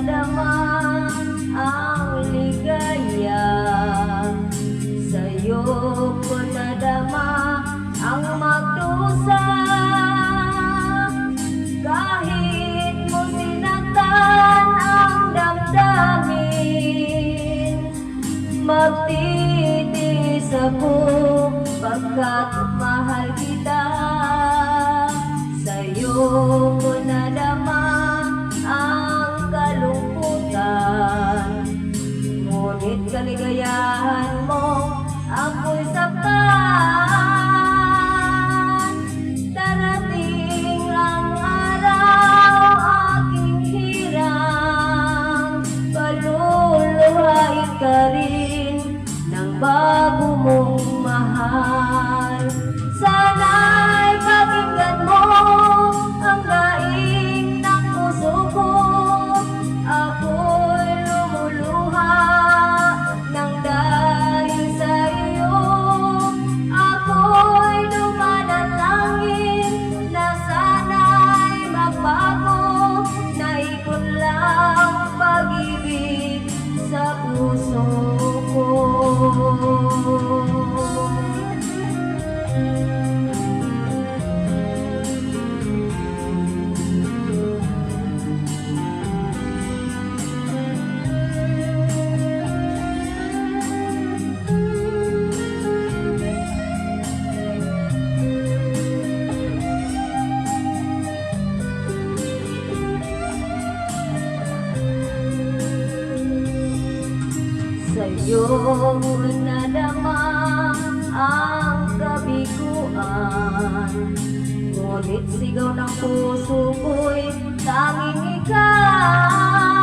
nadama ang ligaya. Sa'yo ko nadama ang magdusa. Kahit mo sinaktan ang damdamin, magtitiis ako pagkat mahal kita. Sa'yo ko nadama ang kalungkutan, ngunit kaligayahan mo ako'y saktan. Darating ang araw aking hirang, paluluhain ka rin ng bago mong mahal. Sana'y pakinggan mo ang daing ng puso ko. Ako'y lumuluha ng dahil sa iyo. Ako'y dumanalangin na sana'y magbago. Naipon lang pag-ibig sa puso ko. Sa'yo ko nadama ang kabiguan, ngunit sigaw ng puso ko'y tanging ikaw.